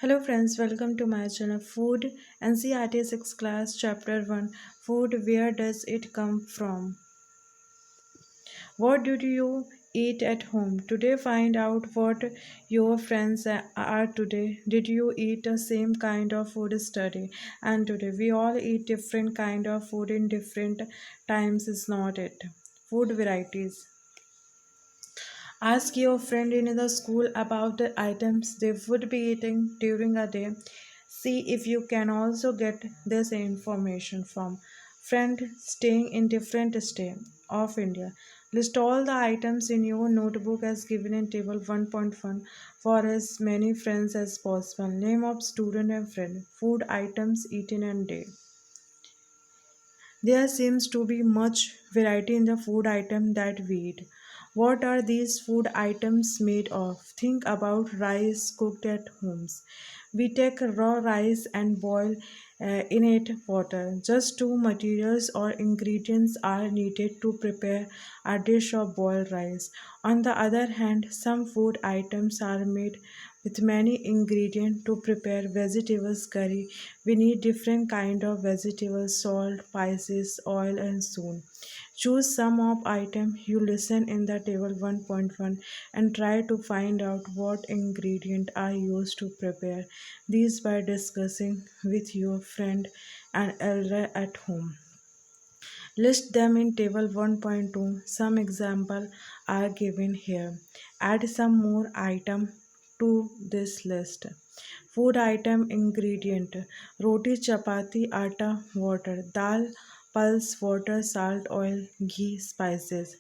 Hello friends, welcome to my channel Food NCERT 6 class chapter 1 Food, where does it come from? What do you eat at home? Today find out what your friends are today. Did you eat the same kind of food study? And today we all eat different kind of food in different times, is not it? Food varieties. Ask your friend in the school about the items they would be eating during a day. See if you can also get this information from friend staying in different state of India. List all the items in your notebook as given in table 1.1 for as many friends as possible. Name of student and friend. Food items eaten in day. There seems to be much variety in the food item that we eat. What are these food items made of? Think about rice cooked at homes. We take raw rice and boil in it water. Just two materials or ingredients are needed to prepare a dish of boiled rice. On the other hand, some food items are made with many ingredients to prepare vegetables curry. We need different kind of vegetables, salt, spices, oil and so on. Choose some of item you listen in the table 1.1 and try to find out what ingredient are used to prepare these by discussing with your friend and elder at home. List them in table 1.2. Some example are given here. Add some more item to this list. Food item ingredient: roti, chapati, atta, water, dal, pulse, water, salt, oil, ghee, spices.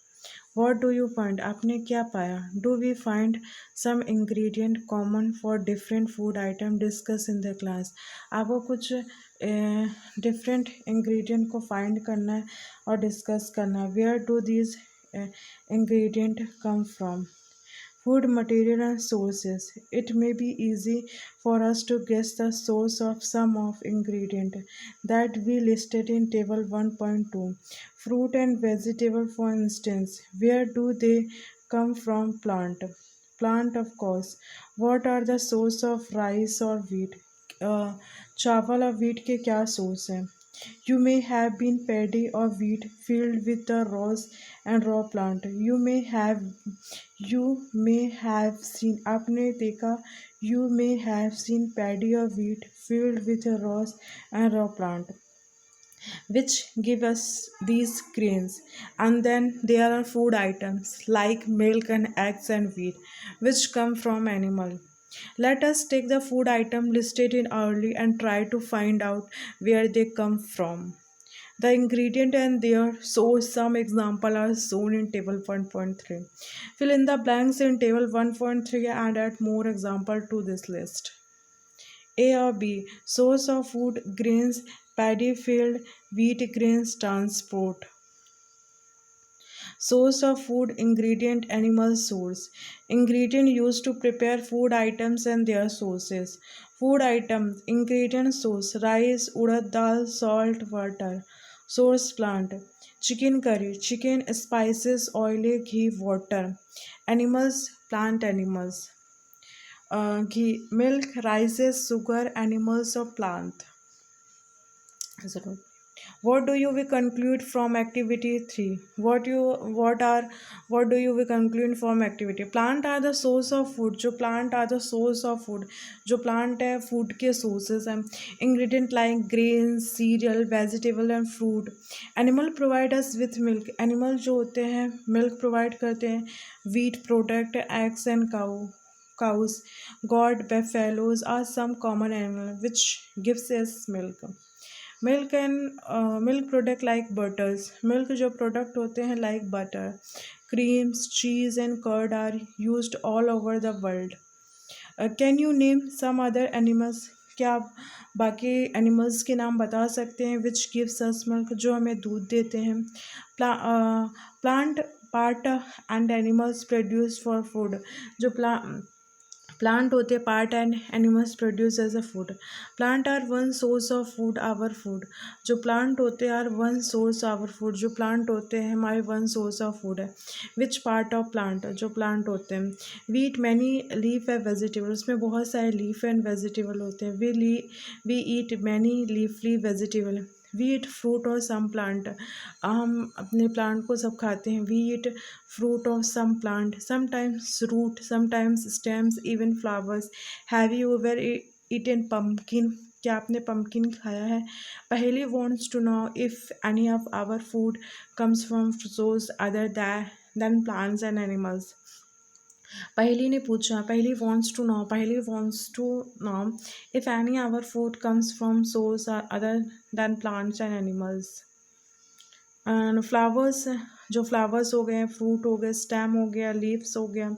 What do you find? आपने क्या पाया? Do we find some ingredient common for different food item? Discuss in the class. आपको कुछ different ingredient को find करना है और discuss करना है. Where do these ingredient come from? Food material and sources. It may be easy for us to guess the source of some of ingredient that we listed in table 1.2. Fruit and vegetable, for instance, where do they come from? Plant, of course. What are the source of rice or wheat? चावल और wheat के क्या source हैं? You may have been paddy or wheat filled with the rows and raw plant. You may have seen आपने देखा. You may have seen paddy or wheat filled with the rows and raw plant which give us these grains. And then there are food items like milk and eggs and wheat which come from animal. Let us take the food item listed in early and try to find out where they come from. The ingredient and their source. Some example are shown in table 1.3. Fill in the blanks in table 1.3 and add more example to this list. A or B. Source of food grains, paddy field, wheat grains, transport. Source of food ingredient, animal source. Ingredient used to prepare food items and their sources. Food item ingredient source: rice, urad dal, salt, water. Source plant: chicken curry, chicken, spices, oil, ghee, water. Animals, plant animals. Ghee, milk, rices, sugar, animals or plant. जरूर. What do you we conclude from activity 3? What do you we conclude from activity? Plant are the source of food. जो plant are the source of food. जो plant है food के sources हैं. Ingredient like grains, cereal, vegetable and fruit. Animal provide us with milk. Animal जो होते हैं milk provide करते हैं. Wheat product, eggs and cows. God, buffaloes are some common animal which gives us milk. Milk and milk product like butters. Milk जो product होते हैं like butter, creams, cheese and curd are used all over the world. Can you name some other animals? क्या आप बाकी animals के नाम बता सकते हैं विच गिव्स अस मिल्क, जो हमें दूध देते हैं? Plant part and animals produce for food. जो प्लांट होते हैं part and animals produce as a food. Plant are one source of food our food. जो प्लांट होते हैं are one source our food. जो प्लांट होते हैं हमारे वन सोर्स ऑफ फूड है। विच पार्ट ऑफ प्लांट, जो प्लांट होते हैं। We eat many leaf and vegetable, उसमें बहुत सारे लीफ एंड वेजिटेबल होते हैं। We eat many leafy vegetable. We eat fruit और सम प्लांट, हम अपने प्लांट को सब खाते हैं। We eat fruit of some plant, sometimes root, sometimes stems, even flowers. Have you ever eaten pumpkin? क्या आपने pumpkin खाया है? पहेली wants to know if any of our food comes from source other than plants and animals. पहेली ने पूछा, पहेली wants to know if any of our food comes from source other than plants and animals. And flowers, जो flowers हो गए, fruit हो गए, stem हो गया, लीव्स हो गया,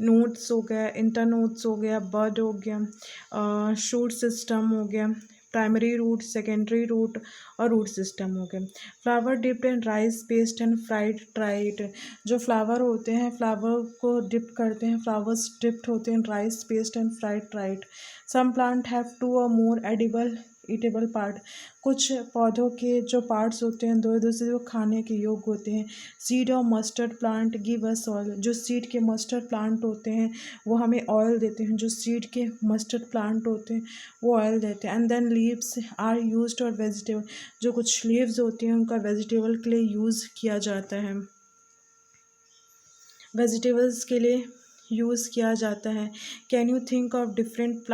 नोट्स हो गया, इंटरनोट्स हो गया, बर्ड हो गया, शूट सिस्टम हो गया, प्राइमरी रूट, सेकेंडरी रूट और रूट सिस्टम हो गए। Flower dipped in rice paste and fried tried. जो फ्लावर होते हैं, फ्लावर को डिप करते हैं, फ्लावर्स डिप्ड होते हैं rice paste and fried tried. Some plant have two or more edible eatable part. कुछ पौधों के जो पार्ट्स होते हैं दो दूसरे को खाने के योग्य होते हैं। सीड और mustard plant give us oil. जो सीड के मस्टर्ड प्लांट होते हैं वो हमें ऑयल देते हैं। जो सीड के मस्टर्ड प्लांट होते हैं वो ऑयल देते हैं। And then leaves are used और वेजिटेबल। जो कुछ लीव्स होती हैं उनका वेजिटेबल के लिए यूज़ किया जाता है, वेजिटेबल्स के लिए यूज़ किया जाता है। Can you think of different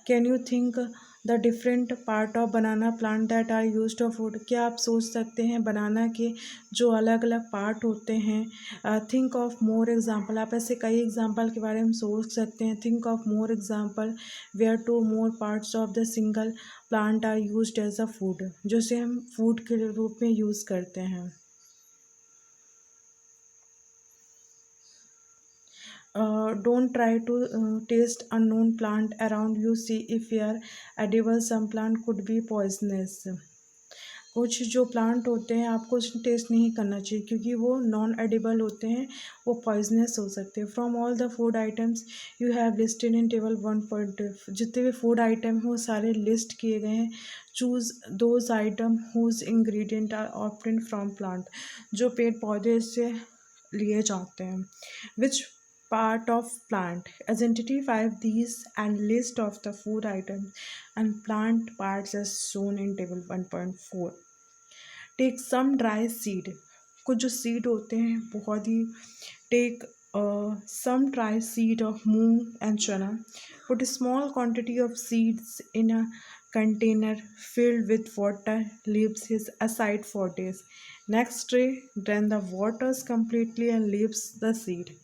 can you think the different part of banana plant that are used of food. क्या आप सोच सकते हैं बनाना के जो अलग अलग पार्ट होते हैं। थिंक ऑफ मोर एग्जाम्पल, आप ऐसे कई एग्जाम्पल के बारे में सोच सकते हैं। Think of more example where two more parts of the single plant are used as a food, जिसे हम फूड के रूप में यूज़ करते हैं। Don't try to taste unknown plant around you. See if you are edible. Some plant could be poisonous. कुछ जो plant होते हैं आपको टेस्ट नहीं करना चाहिए क्योंकि वो नॉन एडिबल होते हैं, वो पॉइजनस हो सकते हैं। From all the food items you have listed in table 1.2, जितने भी फूड आइटम हैं वो सारे लिस्ट किए गए हैं। Choose those item whose ingredient are obtained from plant, जो पेड़ पौधे से लिए जाते हैं। Which part of plant, identify these and list of the food items and plant parts as shown in table 1.4. Take some dry seed, कुछ जो seed होते हैं बहुत ही। Take some dry seed of moong and chana. Put a small quantity of seeds in a container filled with water. Leaves it aside for days. Next day, drain the waters completely and leaves the seed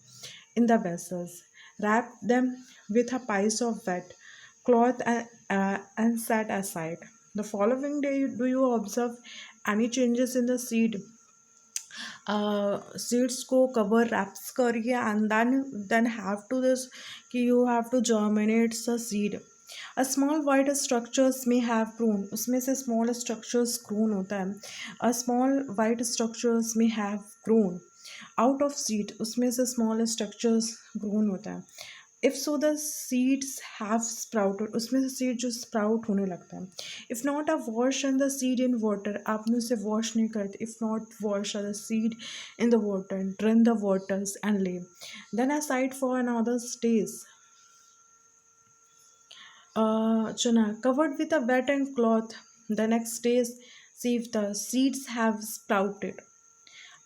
in the vessels. Wrap them with a piece of wet cloth and set aside. The following day, do you observe any changes in the seed? Seeds को cover wraps करिए and then have to this कि you have to germinate the seed. A small white structures may have grown, उसमें से small structures grown होता है। A small white structures may have grown out of seed, उसमें से small structures grown होता है। If so the seeds have sprouted, उसमें से सीड जो स्प्राउट होने लगता है। If not a wash and the seed in water, आपने उसे वॉश नहीं करते। If not wash the seed in the water, drain the waters and leave them aside for another stage. Chana covered with a wet and cloth. The next day, see if the seeds have sprouted.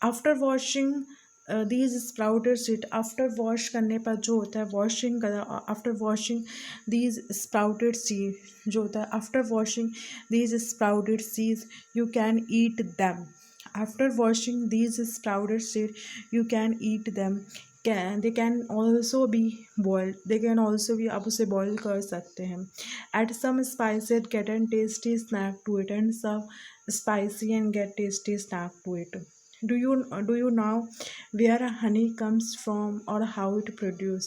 After washing these sprouted seed, after wash करने पर जो होता है washing, after washing these sprouted seed जो होता है, after washing these sprouted seeds you can eat them. After washing these sprouted seed you can eat them. They can also be boiled, they can also भी, आप उसे boil कर सकते हैं। Add some spiced get and tasty snack to it, and सब spicy and get tasty snack to eat. Do you know where honey comes from or how it produce?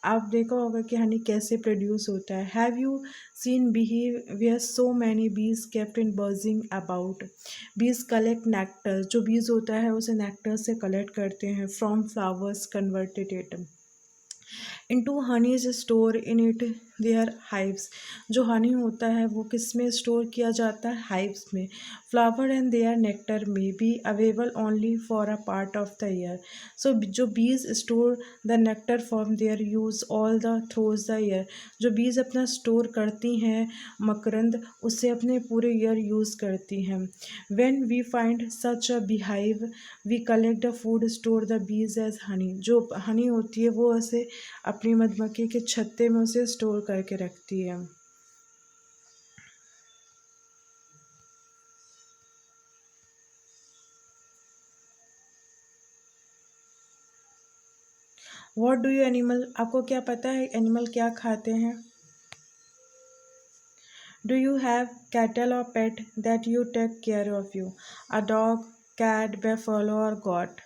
आप देखा होगा कि हनी कैसे प्रोड्यूस होता है। Have you seen beehive where so many bees kept in buzzing about. Bees collect nectar, जो bees होता है उसे नेक्टर से कलेक्ट करते हैं from flowers converted it. Into honey is store in it their hives. जो हनी होता है वो किस में स्टोर किया जाता है? हाइव्स में। फ्लावर एंड देयर नेक्टर में be available only for a part of the year. So जो bees store the nectar from their use all the through the year. जो बीज अपना स्टोर करती हैं मकरंद, उसे अपने पूरे ईयर यूज़ करती हैं। When we find such a beehive we collect the food store the bees as honey. जो हनी होती है वो उसे अपनी मधुमक्खी के छत्ते में उसे स्टोर करके रखती है। व्हाट डू यू एनिमल, आपको क्या पता है एनिमल क्या खाते हैं? डू यू हैव कैटल और pet that you take care of you? A dog, cat, buffalo और गॉट।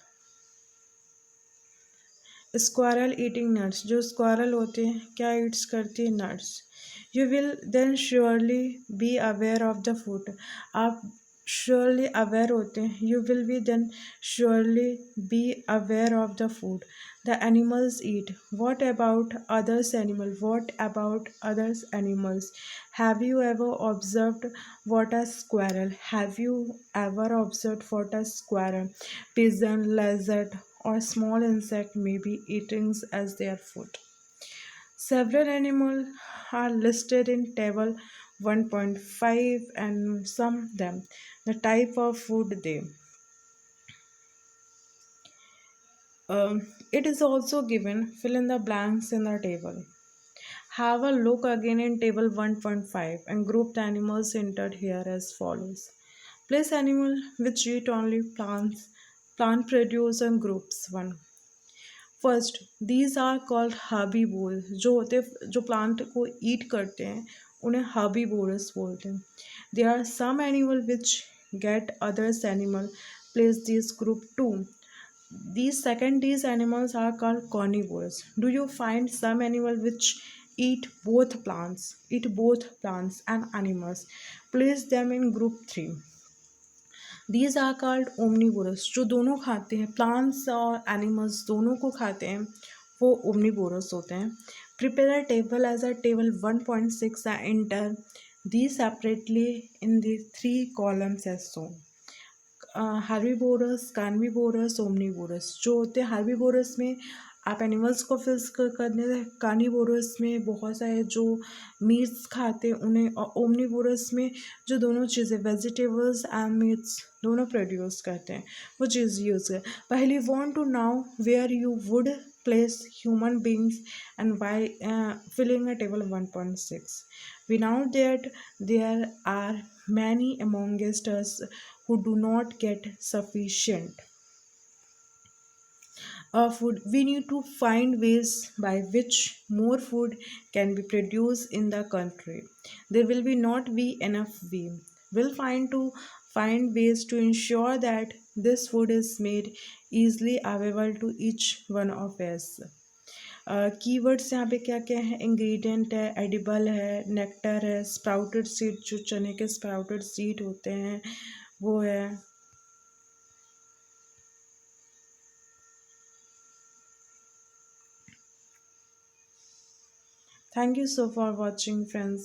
स्क्वायरल ईटिंग नट्स, जो स्क्वायरल होते हैं क्या ईट्स करती है? Nuts. You will then surely be aware of the food, आप surely aware होते हैं। You will be then surely be aware of the food the animals eat. What about others animal, what about others animals? Have you ever observed what a squirrel? Have you ever observed what a squirrel, pigeon, lizard, or small insect may be eating as their food? Several animals are listed in table 1.5 and some them the type of food they. It is also given fill in the blanks in the table. Have a look again in table 1.5 and group the animals entered here as follows. Place animal which eat only plants, plant produce and groups 1. First these are called herbivores, जो होते जो plant को ईट करते हैं उन्हें herbivores बोलते हैं। There are some animal which get others animal, place this group two. these animals are called carnivores. Do you find some animal which eat both plants and animals, place them in group 3. These are called omnivores, जो दोनों खाते हैं, plants और animals दोनों को खाते हैं, वो ओमनीवोरस होते हैं। Prepare a table as a table 1.6 enter the separately in the 3 columns as so. Herbivores, carnivores, omnivores. जो होते हैं हार्बीवोरस में आप एनिमल्स को फिल्स करने से, कार्निवोरस में बहुत सारे जो मीट्स खाते हैं उन्हें, और ओमनीवोरस में जो दोनों चीज़ें वेजिटेबल्स एंड मीट्स दोनों प्रोड्यूस करते हैं वो चीज़ यूज़ है। पहली want to know where you would place human beings and by filling a table 1.6. We know that there are many amongst us who do not get sufficient food. We need to find ways by which more food can be produced in the country. There will be not be enough. We will find ways to ensure that this food is made easily available to each one of us. Keywords यहाँ पे क्या क्या है? Ingredient है, edible है, nectar है, sprouted seed, जो चने के स्प्राउटेड सीड होते हैं वो है। Thank you so for watching, friends.